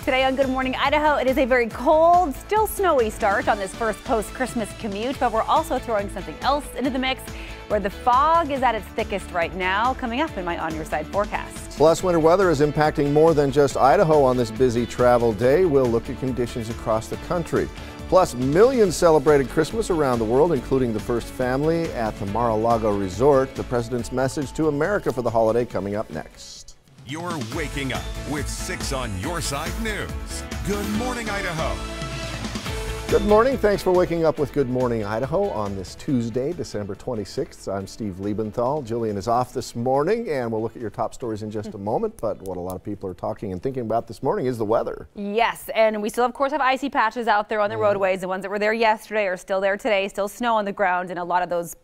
Today on Good Morning Idaho, it is a very cold, still snowy start on this first post-Christmas commute, but we're also throwing something else into the mix where the fog is at its thickest right now, coming up in my On Your Side forecast. Plus, winter weather is impacting more than just Idaho on this busy travel day. We'll look at conditions across the country. Plus, millions celebrated Christmas around the world, including the first family at the Mar-a-Lago Resort. The president's message to America for the holiday coming up next. You're waking up with 6 on Your Side News. Good morning, Idaho. Good morning. Thanks for waking up with Good Morning Idaho on this Tuesday, December 26th. I'm Steve Liebenthal. Jillian is off this morning, and we'll look at your top stories in just a moment. But what a lot of people are talking and thinking about this morning is the weather. Yes, and we still, of course, have icy patches out there on the roadways. The ones that were there yesterday are still there today. Still snow on the ground in a lot of those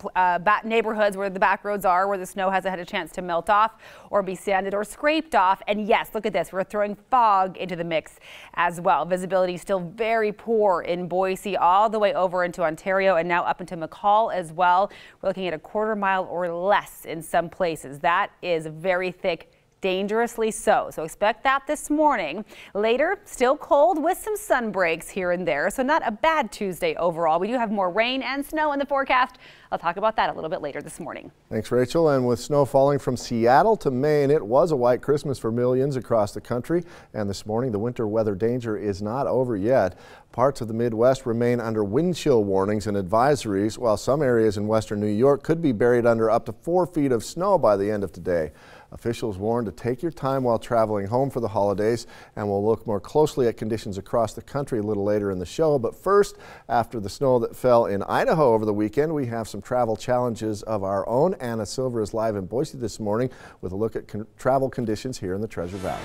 neighborhoods where the back roads are, where the snow hasn't had a chance to melt off or be sanded or scraped off. And yes, look at this. We're throwing fog into the mix as well. Visibility still very poor in Boise all the way over into Ontario and now up into McCall as well. We're looking at a quarter mile or less in some places. That is very thick, dangerously so. So expect that this morning. Later, still cold with some sun breaks here and there. So not a bad Tuesday overall. We do have more rain and snow in the forecast. I'll talk about that a little bit later this morning. Thanks, Rachel. And with snow falling from Seattle to Maine, it was a white Christmas for millions across the country. And this morning, the winter weather danger is not over yet. Parts of the Midwest remain under wind chill warnings and advisories, while some areas in western New York could be buried under up to 4 feet of snow by the end of today. Officials warn to take your time while traveling home for the holidays, and we'll look more closely at conditions across the country a little later in the show. But first, after the snow that fell in Idaho over the weekend, we have some travel challenges of our own. Anna Silver is live in Boise this morning with a look at travel conditions here in the Treasure Valley.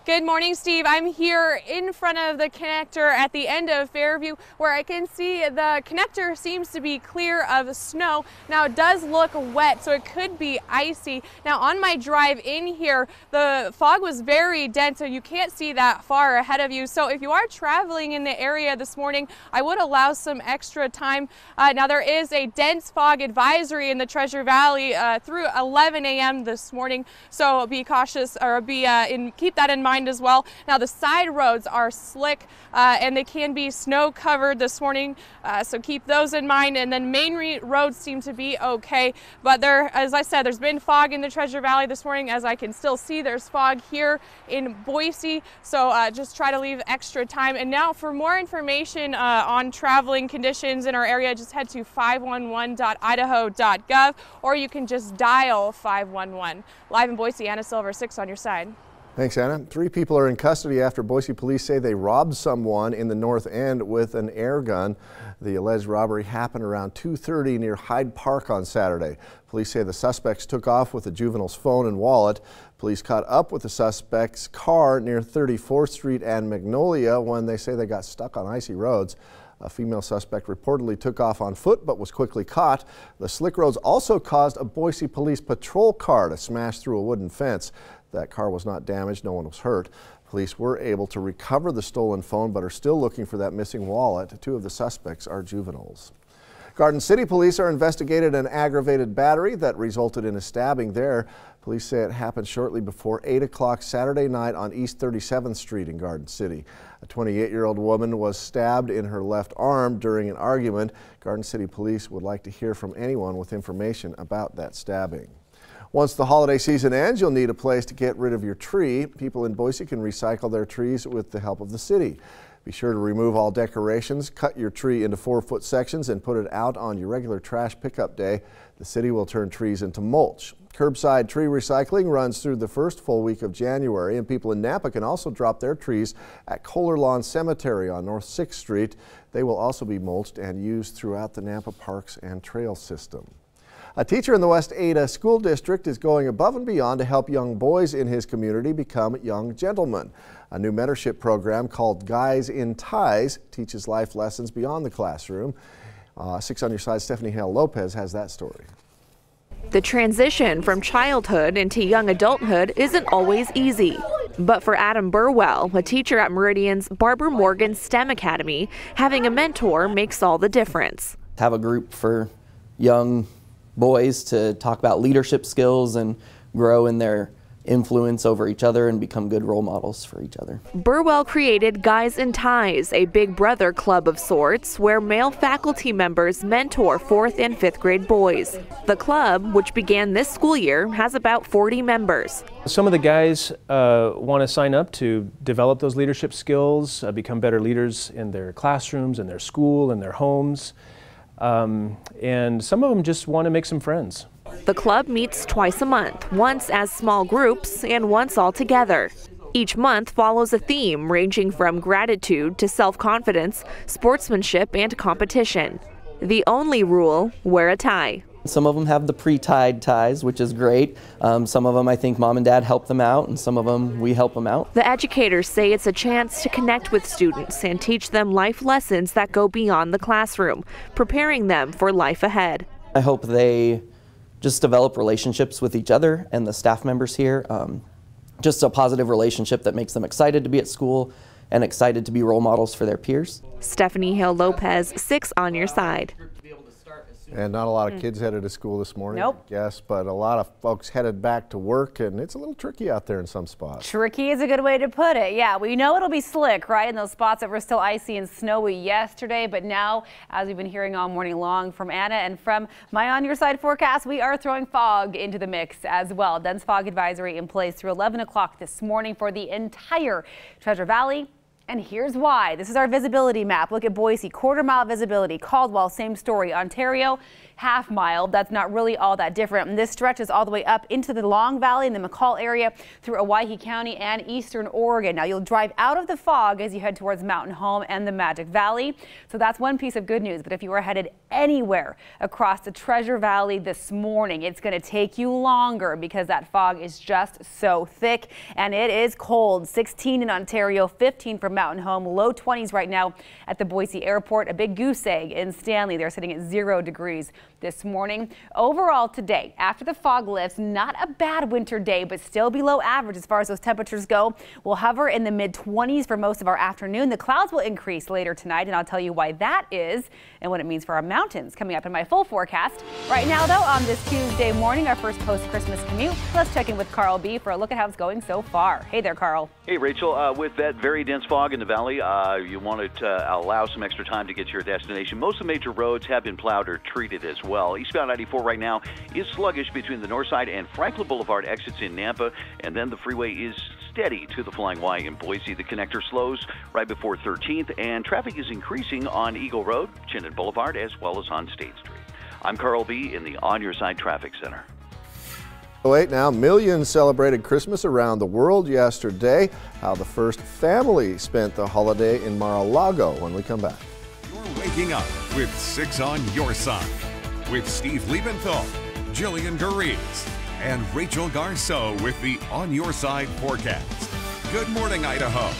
Good morning, Steve. I'm here in front of the connector at the end of Fairview, where I can see the connector seems to be clear of snow. Now it does look wet, so it could be icy. Now on my drive in here, the fog was very dense, so you can't see that far ahead of you. So if you are traveling in the area this morning, I would allow some extra time. Now there is a dense fog advisory in the Treasure Valley through 11 a.m. this morning, so be cautious or keep that in mind as well. Now the side roads are slick and they can be snow covered this morning, so keep those in mind. And then main roads seem to be okay, but there, as I said, there's been fog in the Treasure Valley this morning. As I can still see, there's fog here in Boise, so just try to leave extra time. And now for more information on traveling conditions in our area, just head to 511.idaho.gov, or you can just dial 511. Live in Boise, Anna Silver, 6 on Your Side. Thanks, Anna. 3 people are in custody after Boise police say they robbed someone in the North End with an air gun. The alleged robbery happened around 2:30 near Hyde Park on Saturday. Police say the suspects took off with the juvenile's phone and wallet. Police caught up with the suspect's car near 34th Street and Magnolia when they say they got stuck on icy roads. A female suspect reportedly took off on foot but was quickly caught. The slick roads also caused a Boise police patrol car to smash through a wooden fence. That car was not damaged, no one was hurt. Police were able to recover the stolen phone but are still looking for that missing wallet. 2 of the suspects are juveniles. Garden City police are investigating an aggravated battery that resulted in a stabbing there. Police say it happened shortly before 8 o'clock Saturday night on East 37th Street in Garden City. A 28-year-old woman was stabbed in her left arm during an argument. Garden City police would like to hear from anyone with information about that stabbing. Once the holiday season ends, you'll need a place to get rid of your tree. People in Boise can recycle their trees with the help of the city. Be sure to remove all decorations, cut your tree into 4-foot sections, and put it out on your regular trash pickup day. The city will turn trees into mulch. Curbside tree recycling runs through the first full week of January, and people in Napa can also drop their trees at Kohler Lawn Cemetery on North 6th Street. They will also be mulched and used throughout the Napa Parks and Trail system. A teacher in the West Ada School District is going above and beyond to help young boys in his community become young gentlemen. A new mentorship program called Guys in Ties teaches life lessons beyond the classroom. 6 on Your Side, Stephanie Hale-Lopez has that story. The transition from childhood into young adulthood isn't always easy. But for Adam Burwell, a teacher at Meridian's Barbara Morgan STEM Academy, having a mentor makes all the difference. Have a group for young boys to talk about leadership skills and grow in their influence over each other and become good role models for each other. Burwell created Guys in Ties, a big brother club of sorts where male faculty members mentor 4th and 5th grade boys. The club, which began this school year, has about 40 members. Some of the guys want to sign up to develop those leadership skills, become better leaders in their classrooms, in their school, in their homes. And some of them just want to make some friends. The club meets twice a month, once as small groups and once all together. Each month follows a theme ranging from gratitude to self-confidence, sportsmanship, and competition. The only rule, wear a tie. Some of them have the pre-tied ties, which is great. Some of them I think mom and dad help them out, and some of them we help them out. The educators say it's a chance to connect with students and teach them life lessons that go beyond the classroom, preparing them for life ahead. I hope they just develop relationships with each other and the staff members here. Just a positive relationship that makes them excited to be at school and excited to be role models for their peers. Stephanie Hill Lopez, 6 on your side. And not a lot of kids headed to school this morning, Nope. I guess, but a lot of folks headed back to work, and it's a little tricky out there in some spots. Tricky is a good way to put it. Yeah, we know it'll be slick, right, in those spots that were still icy and snowy yesterday. But now, as we've been hearing all morning long from Anna and from my On Your Side forecast, we are throwing fog into the mix as well. Dense fog advisory in place through 11 o'clock this morning for the entire Treasure Valley. And here's why. This is our visibility map. Look at Boise, quarter-mile visibility. Caldwell, same story. Ontario, half-mile. That's not really all that different. And this stretches all the way up into the Long Valley and the McCall area through Owyhee County and eastern Oregon. Now, you'll drive out of the fog as you head towards Mountain Home and the Magic Valley. So that's one piece of good news. But if you are headed anywhere across the Treasure Valley this morning, it's going to take you longer because that fog is just so thick. And it is cold. 16 in Ontario, 15 for Mountain Home, low 20s right now at the Boise Airport. A big goose egg in Stanley. They're sitting at 0 degrees this morning. Overall today, after the fog lifts, not a bad winter day, but still below average as far as those temperatures go. We'll hover in the mid-20s for most of our afternoon. The clouds will increase later tonight, and I'll tell you why that is and what it means for our mountains coming up in my full forecast. Right now, though, on this Tuesday morning, our first post-Christmas commute, let's check in with Carl B. for a look at how it's going so far. Hey there, Carl. Hey, Rachel. With that very dense fog in the valley, you wanted to allow some extra time to get to your destination. Most of the major roads have been plowed or treated as well. Eastbound 94 right now is sluggish between the north side and Franklin Boulevard exits in Nampa, and then the freeway is steady to the Flying Y in Boise. The connector slows right before 13th, and traffic is increasing on Eagle Road, Chinden Boulevard, as well as on State Street. I'm Carl B. in the On Your Side Traffic Center. 8 now, millions celebrated Christmas around the world yesterday. How the first family spent the holiday in Mar-a-Lago when we come back. You're waking up with 6 on Your Side with Steve Liebenthal, Jillian Gariz, and Rachel Garceau with the On Your Side forecast. Good morning, Idaho.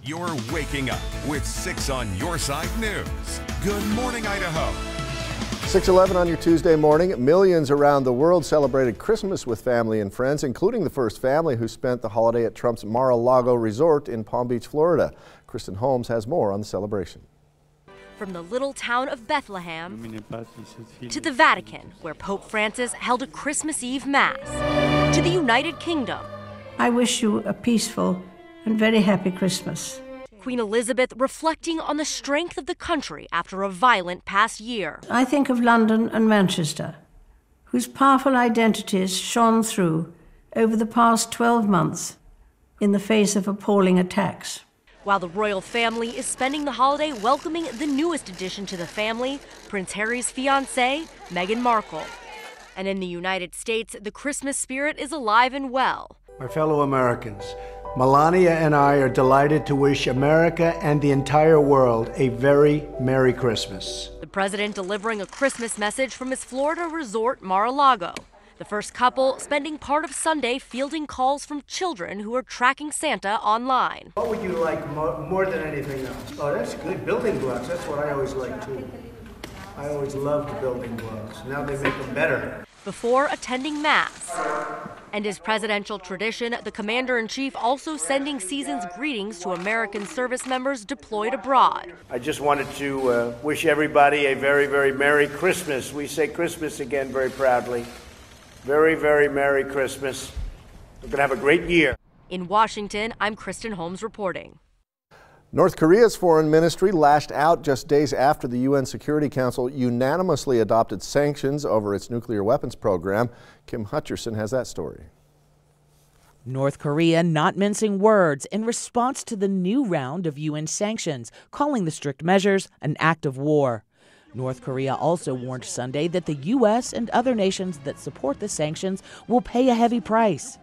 You're waking up with 6 on Your Side News. Good morning, Idaho. 6:11 on your Tuesday morning. Millions around the world celebrated Christmas with family and friends, including the first family who spent the holiday at Trump's Mar-a-Lago resort in Palm Beach, Florida. Kristen Holmes has more on the celebration. From the little town of Bethlehem to the Vatican, where Pope Francis held a Christmas Eve Mass, to the United Kingdom. I wish you a peaceful and very happy Christmas. Queen Elizabeth reflecting on the strength of the country after a violent past year. I think of London and Manchester, whose powerful identities shone through over the past 12 months in the face of appalling attacks. While the royal family is spending the holiday welcoming the newest addition to the family, Prince Harry's fiancée, Meghan Markle. And in the United States, the Christmas spirit is alive and well. My fellow Americans, Melania and I are delighted to wish America and the entire world a very Merry Christmas. The president delivering a Christmas message from his Florida resort, Mar-a-Lago. The first couple spending part of Sunday fielding calls from children who are tracking Santa online. What would you like more than anything else? Oh, that's good. Building blocks, that's what I always liked too. I always loved building blocks. Now they make them better. Before attending Mass. And as presidential tradition, the commander-in-chief also sending season's greetings to American service members deployed abroad. I just wanted to wish everybody a very, very Merry Christmas. We say Christmas again very proudly. Very, very Merry Christmas. We're going to have a great year. In Washington, I'm Kristen Holmes reporting. North Korea's foreign ministry lashed out just days after the UN Security Council unanimously adopted sanctions over its nuclear weapons program. Kim Hutcherson has that story. North Korea not mincing words in response to the new round of UN sanctions, calling the strict measures an act of war. North Korea also warned Sunday that the U.S. and other nations that support the sanctions will pay a heavy price.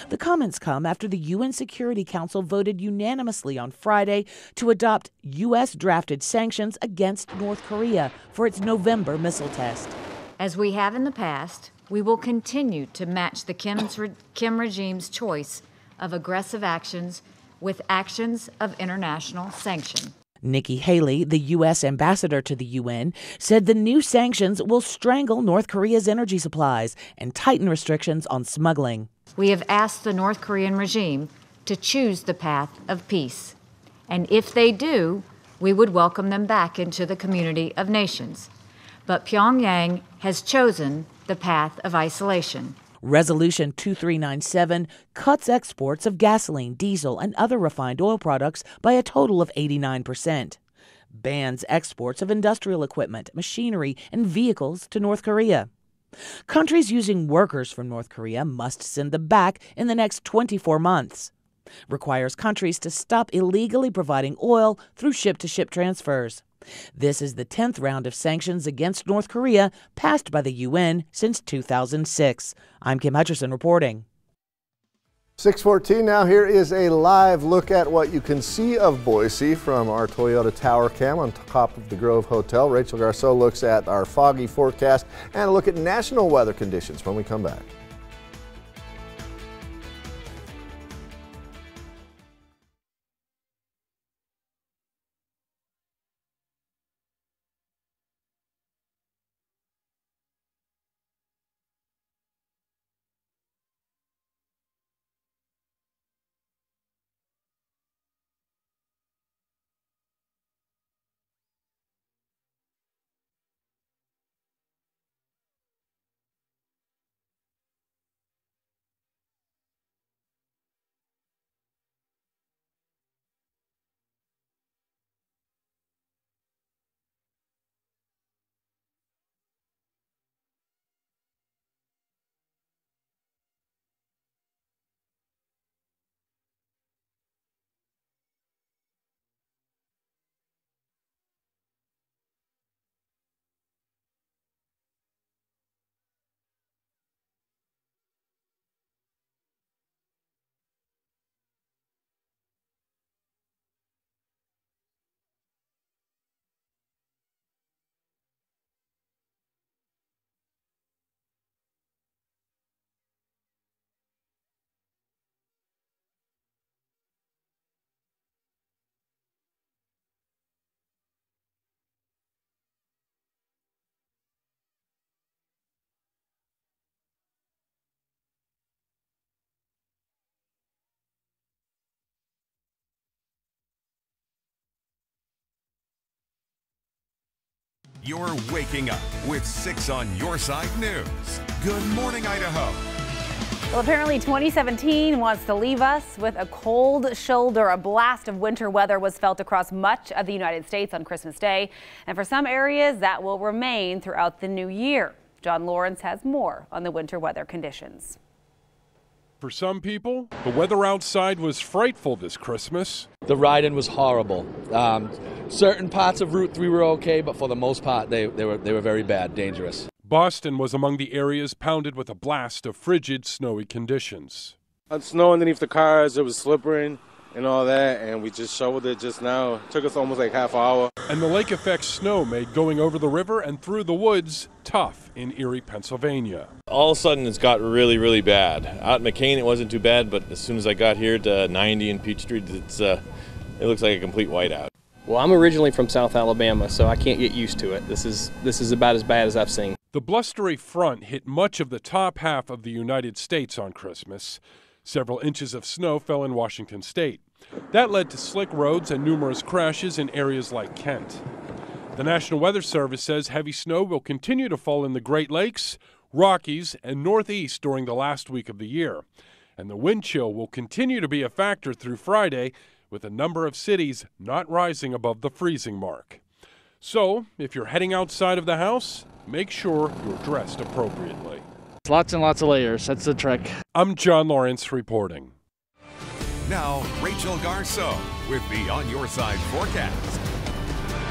The comments come after the UN Security Council voted unanimously on Friday to adopt U.S.-drafted sanctions against North Korea for its November missile test. As we have in the past, we will continue to match the Kim regime's choice of aggressive actions with actions of international sanction. Nikki Haley, the U.S. ambassador to the UN, said the new sanctions will strangle North Korea's energy supplies and tighten restrictions on smuggling. We have asked the North Korean regime to choose the path of peace. And if they do, we would welcome them back into the community of nations. But Pyongyang has chosen the path of isolation. Resolution 2397 cuts exports of gasoline, diesel, and other refined oil products by a total of 89%. Bans exports of industrial equipment, machinery, and vehicles to North Korea. Countries using workers from North Korea must send them back in the next 24 months. Requires countries to stop illegally providing oil through ship-to-ship transfers. This is the 10th round of sanctions against North Korea passed by the UN since 2006. I'm Kim Hutcherson reporting. 6:14 now. Here is a live look at what you can see of Boise from our Toyota Tower Cam on top of the Grove Hotel. Rachel Garceau looks at our foggy forecast and a look at national weather conditions when we come back. You're waking up with 6 on Your Side News. Good morning, Idaho. Well, apparently 2017 wants to leave us with a cold shoulder. A blast of winter weather was felt across much of the United States on Christmas Day. And for some areas, that will remain throughout the new year. John Lawrence has more on the winter weather conditions. For some people, the weather outside was frightful this Christmas. The ride-in was horrible. Certain parts of Route 3 were okay, but for the most part, they were very bad, dangerous. Boston was among the areas pounded with a blast of frigid, snowy conditions. Snow underneath the cars, it was slippery and all that, and we just shoveled it just now. It took us almost like half an hour. And the lake effect snow made going over the river and through the woods tough in Erie, Pennsylvania. All of a sudden it's got really, really bad. Out in McCain it wasn't too bad, but as soon as I got here to 90 and Peachtree, it looks like a complete whiteout. Well, I'm originally from South Alabama, so I can't get used to it. This is about as bad as I've seen. The blustery front hit much of the top half of the United States on Christmas. Several inches of snow fell in Washington state. That led to slick roads and numerous crashes in areas like Kent. The National Weather Service says heavy snow will continue to fall in the Great Lakes, Rockies, and Northeast during the last week of the year. And the wind chill will continue to be a factor through Friday, with a number of cities not rising above the freezing mark. So, if you're heading outside of the house, make sure you're dressed appropriately. Lots and lots of layers, that's the trick. I'm John Lawrence reporting. Now, Rachel Garceau with the On Your Side forecast.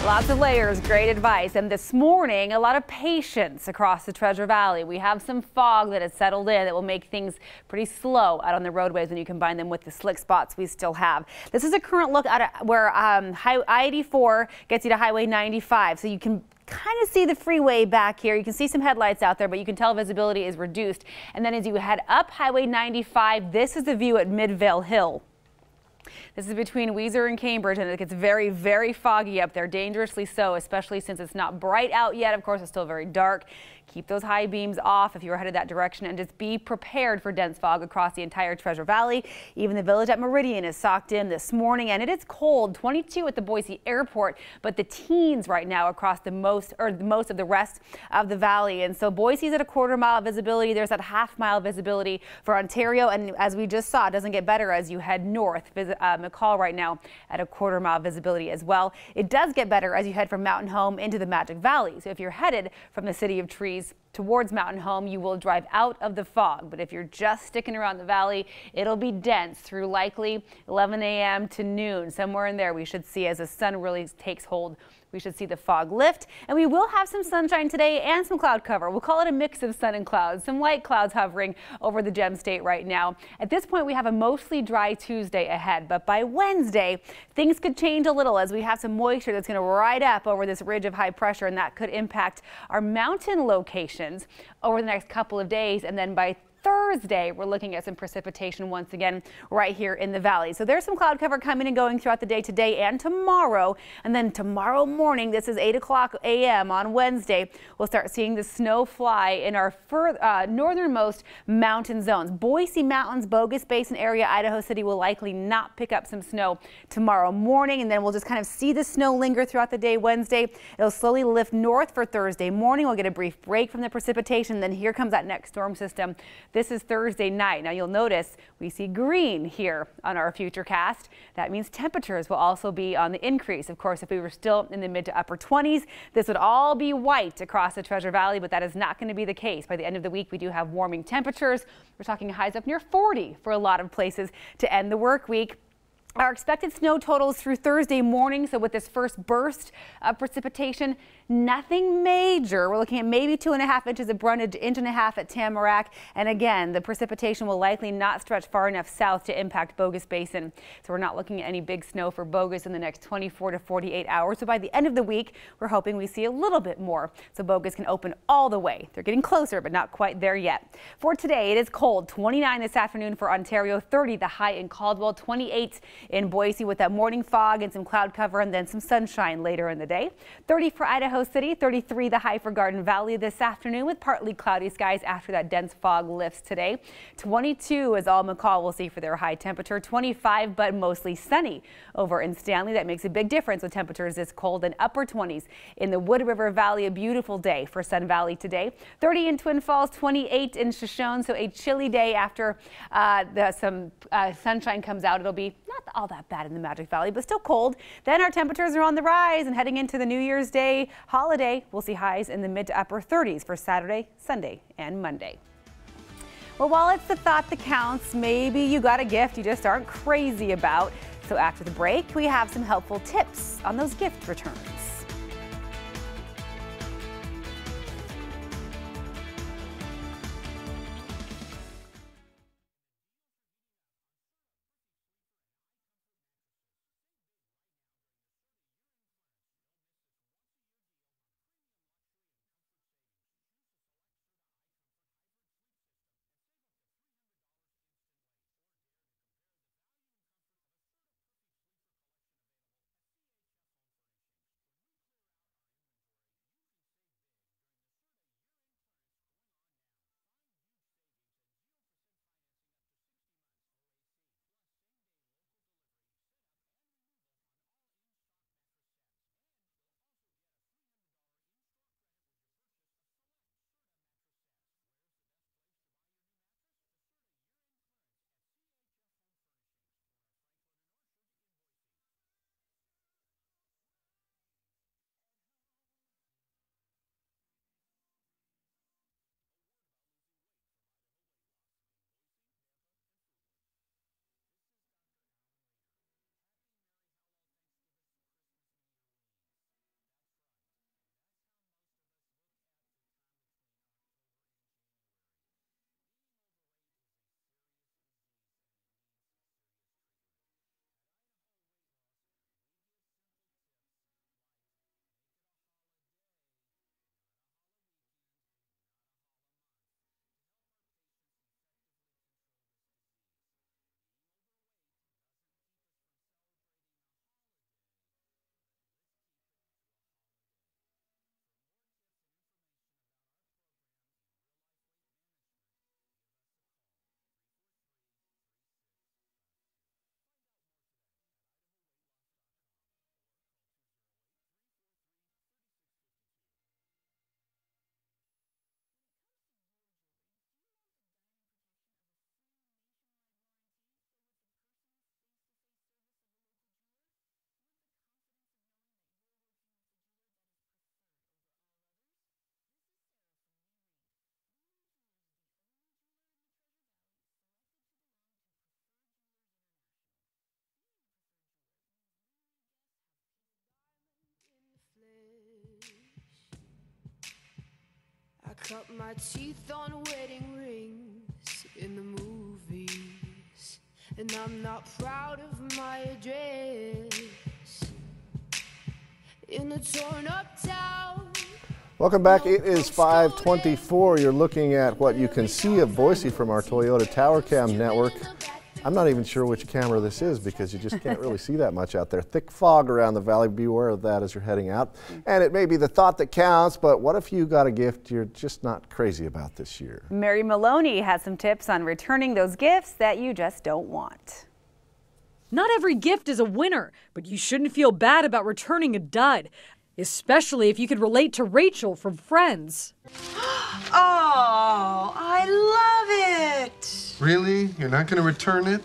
Lots of layers, great advice. And this morning, a lot of patience across the Treasure Valley. We have some fog that has settled in that will make things pretty slow out on the roadways when you combine them with the slick spots we still have. This is a current look at where I-84 gets you to Highway 95. So you can kind of see the freeway back here. You can see some headlights out there, but you can tell visibility is reduced. And then as you head up Highway 95, this is the view at Midvale Hill. This is between Weiser and Cambridge, and it gets very, very foggy up there, dangerously so, especially since it's not bright out yet. Of course, it's still very dark. Keep those high beams off if you're headed that direction, and just be prepared for dense fog across the entire Treasure Valley. Even the village at Meridian is socked in this morning, and it is cold, 22 at the Boise airport, but the teens right now across most of the rest of the valley. And so Boise's at a quarter-mile visibility. There's that half-mile visibility for Ontario, and as we just saw, it doesn't get better as you head north. McCall right now at a quarter-mile visibility as well. It does get better as you head from Mountain Home into the Magic Valley. So if you're headed from the City of Trees towards Mountain Home, you will drive out of the fog. But if you're just sticking around the valley, it'll be dense through likely 11 a.m. to noon. Somewhere in there we should see, as the sun really takes hold, we should see the fog lift, and we will have some sunshine today and some cloud cover. We'll call it a mix of sun and clouds, some light clouds hovering over the Gem State right now. At this point, we have a mostly dry Tuesday ahead, but by Wednesday, things could change a little as we have some moisture that's going to ride up over this ridge of high pressure, and that could impact our mountain locations over the next couple of days. And then by Thursday, we're looking at some precipitation once again right here in the valley. So there's some cloud cover coming and going throughout the day today and tomorrow. And then tomorrow morning, this is 8 o'clock a.m. on Wednesday, we'll start seeing the snow fly in our northernmost mountain zones. Boise Mountains, Bogus Basin area, Idaho City will likely not pick up some snow tomorrow morning. And then we'll just kind of see the snow linger throughout the day Wednesday. It'll slowly lift north for Thursday morning. We'll get a brief break from the precipitation. Then here comes that next storm system. This is Thursday night. Now you'll notice we see green here on our future cast. That means temperatures will also be on the increase. Of course, if we were still in the mid to upper 20s, this would all be white across the Treasure Valley, but that is not going to be the case. By the end of the week, we do have warming temperatures. We're talking highs up near 40 for a lot of places to end the work week. Our expected snow totals through Thursday morning, so with this first burst of precipitation, nothing major. We're looking at maybe 2.5 inches of brunt, 1.5 inches at Tamarack. And again, the precipitation will likely not stretch far enough south to impact Bogus Basin. So we're not looking at any big snow for Bogus in the next 24 to 48 hours. So by the end of the week, we're hoping we see a little bit more so Bogus can open all the way. They're getting closer, but not quite there yet. For today, it is cold. 29 this afternoon for Ontario, 30 the high in Caldwell, 28 in Boise with that morning fog and some cloud cover and then some sunshine later in the day. 30 for Idaho City, 33 the high for Garden Valley this afternoon with partly cloudy skies after that dense fog lifts today. 22 is all McCall will see for their high temperature. 25 but mostly sunny over in Stanley. That makes a big difference with temperatures this cold and upper 20s in the Wood River Valley. A beautiful day for Sun Valley today. 30 in Twin Falls, 28 in Shoshone. So a chilly day after some sunshine comes out. It'll be not all that bad in the Magic Valley, but still cold. Then our temperatures are on the rise and heading into the New Year's Day holiday. We'll see highs in the mid to upper 30s for Saturday, Sunday, and Monday. Well, while it's the thought that counts, maybe you got a gift you just aren't crazy about. So after the break, we have some helpful tips on those gift returns. I cut my teeth on wedding rings in the movies, and I'm not proud of my address in a torn up town. Welcome back. It is 5:24. You're looking at what you can see of Boise from our Toyota Tower Cam network. I'm not even sure which camera this is because you just can't really see that much out there. Thick fog around the valley. Beware of that as you're heading out. And it may be the thought that counts, but what if you got a gift you're just not crazy about this year? Mary Maloney has some tips on returning those gifts that you just don't want. Not every gift is a winner, but you shouldn't feel bad about returning a dud, especially if you could relate to Rachel from Friends. Oh, I love it. Really? You're not going to return it?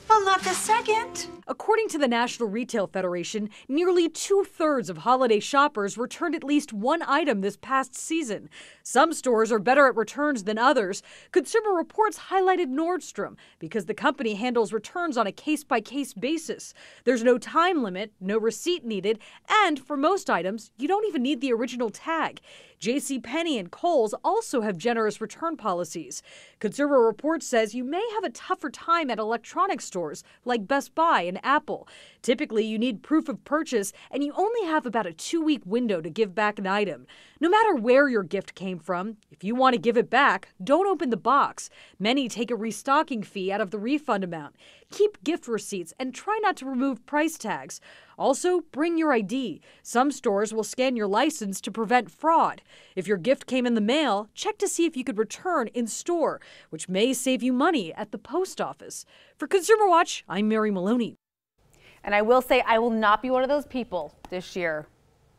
Well, not the second. According to the National Retail Federation, nearly 2/3 of holiday shoppers returned at least one item this past season. Some stores are better at returns than others. Consumer Reports highlighted Nordstrom because the company handles returns on a case-by-case basis. There's no time limit, no receipt needed, and for most items, you don't even need the original tag. JCPenney and Kohl's also have generous return policies. Consumer Reports says you may have a tougher time at electronics stores like Best Buy and Apple. Typically, you need proof of purchase, and you only have about a 2-week window to give back an item. No matter where your gift came from, if you want to give it back, don't open the box. Many take a restocking fee out of the refund amount. Keep gift receipts and try not to remove price tags. Also, bring your ID. Some stores will scan your license to prevent fraud. If your gift came in the mail, check to see if you could return in store, which may save you money at the post office. For Consumer Watch, I'm Mary Maloney. And I will say I will not be one of those people this year.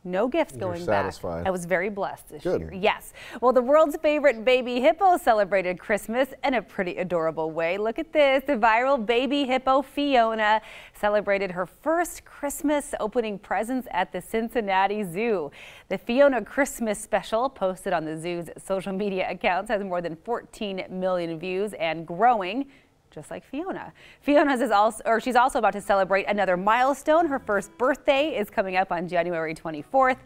No gifts going back. Satisfied. I was very blessed this Good. year. Yes. Well, the world's favorite baby hippo celebrated Christmas in a pretty adorable way. Look at this. The viral baby hippo Fiona celebrated her first Christmas opening presents at the Cincinnati Zoo. The Fiona Christmas special, posted on the zoo's social media accounts, has more than 14 million views and growing. Just like Fiona. She's also about to celebrate another milestone. Her first birthday is coming up on January 24th.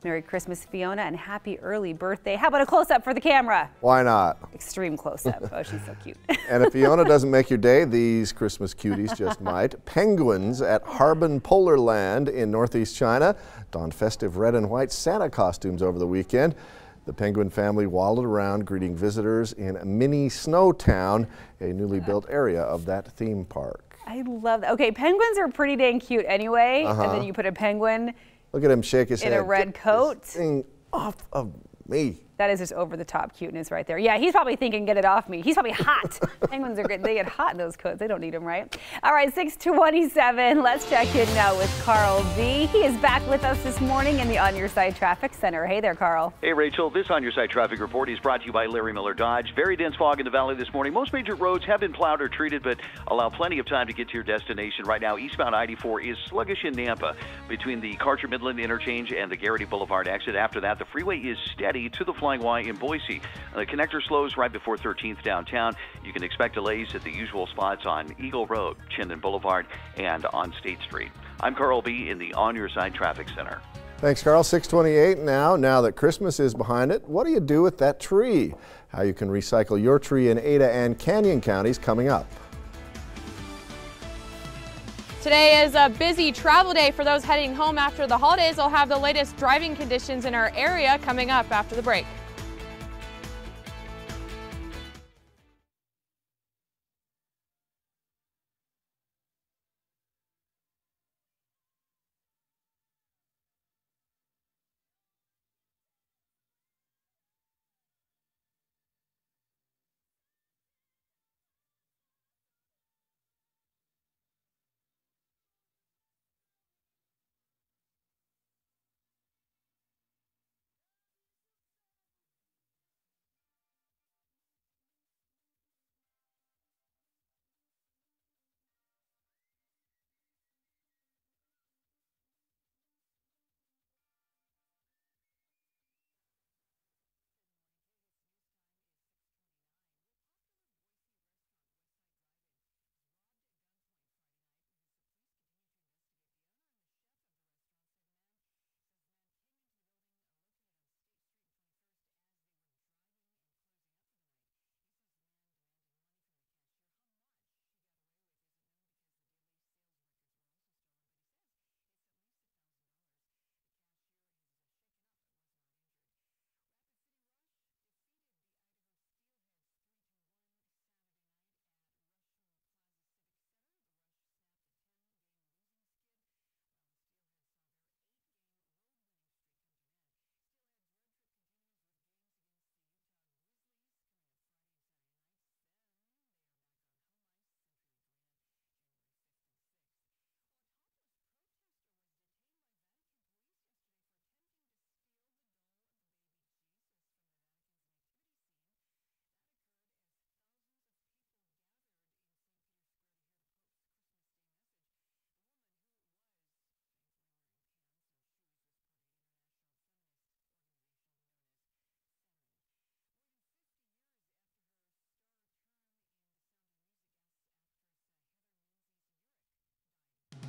Merry Christmas, Fiona, and happy early birthday. How about a close-up for the camera? Why not? Extreme close-up. Oh, she's so cute. And if Fiona doesn't make your day, these Christmas cuties just might. Penguins at Harbin Polar Land in northeast China donned festive red and white Santa costumes over the weekend. The penguin family waddled around greeting visitors in Mini Snowtown, a newly built area of that theme park. I love that. Okay, penguins are pretty dang cute anyway, and then you put a penguin Look at him shake his head. in a red coat. This thing off of me. That is just over-the-top cuteness right there. Yeah, he's probably thinking, get it off me. He's probably hot. Penguins are great. They get hot in those coats. They don't need them, right? All right, 6:27. Let's check in now with Carl V. He is back with us this morning in the On Your Side Traffic Center. Hey there, Carl. Hey, Rachel. This On Your Side traffic report is brought to you by Larry Miller Dodge. Very dense fog in the valley this morning. Most major roads have been plowed or treated, but allow plenty of time to get to your destination. Right now, eastbound I-84 is sluggish in Nampa between the Karcher-Midland interchange and the Garrity Boulevard exit. After that, the freeway is steady to the Flying Y in Boise. The connector slows right before 13th downtown. You can expect delays at the usual spots on Eagle Road, Chinden Boulevard, and on State Street. I'm Carl B. in the On Your Side Traffic Center. Thanks, Carl. 6:28 now. Now that Christmas is behind it, what do you do with that tree? How you can recycle your tree in Ada and Canyon counties coming up. Today is a busy travel day for those heading home after the holidays. We'll have the latest driving conditions in our area coming up after the break.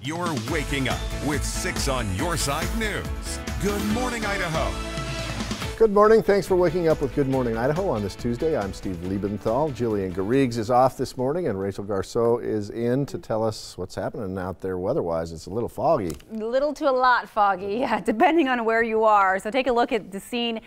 You're waking up with 6 on Your Side News. Good morning, Idaho. Good morning. Thanks for waking up with Good Morning Idaho on this Tuesday. I'm Steve Liebenthal. Jillian Garrigues is off this morning, and Rachel Garceau is in to tell us what's happening out there weather-wise. It's a little foggy. A little to a lot foggy, yeah, depending on where you are. So take a look at the scene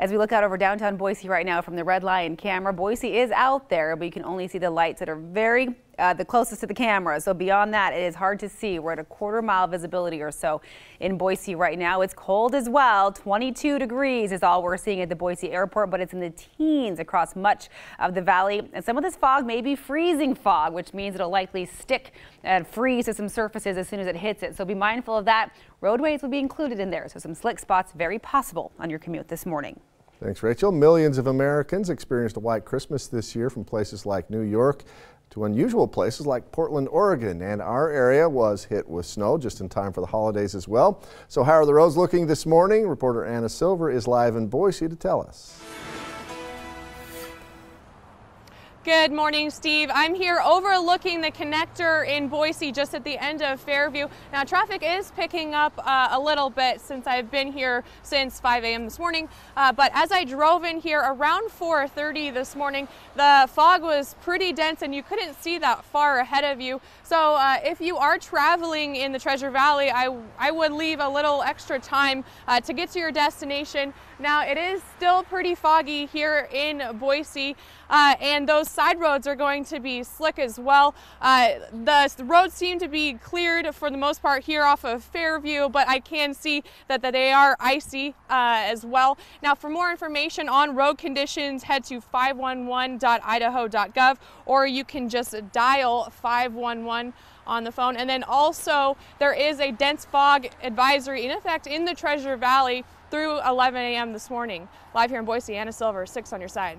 as we look out over downtown Boise right now from the Red Lion camera. Boise is out there, but you can only see the lights that are very the closest to the camera. So beyond that, it is hard to see. We're at a quarter-mile visibility or so in Boise right now. It's cold as well. 22 degrees is all we're seeing at the Boise airport, but it's in the teens across much of the valley. And some of this fog may be freezing fog, which means it'll likely stick and freeze to some surfaces as soon as it hits it. So be mindful of that. Roadways will be included in there, so some slick spots very possible on your commute this morning. Thanks, Rachel. Millions of Americans experienced a white Christmas this year, from places like New York to unusual places like Portland, Oregon. And our area was hit with snow just in time for the holidays as well. So how are the roads looking this morning? Reporter Anna Silver is live in Boise to tell us. Good morning, Steve. I'm here overlooking the connector in Boise, just at the end of Fairview. Now, traffic is picking up a little bit since I've been here since 5 a.m. this morning. But as I drove in here around 4:30 this morning, the fog was pretty dense and you couldn't see that far ahead of you. So if you are traveling in the Treasure Valley, I would leave a little extra time to get to your destination. Now, it is still pretty foggy here in Boise, and those side roads are going to be slick as well. The roads seem to be cleared for the most part here off of Fairview, but I can see that they are icy as well. Now, for more information on road conditions, head to 511.idaho.gov, or you can just dial 511 on the phone. And then also there is a dense fog advisory in effect in the Treasure Valley through 11 a.m. this morning. Live here in Boise, Anna Silver, 6 on your side.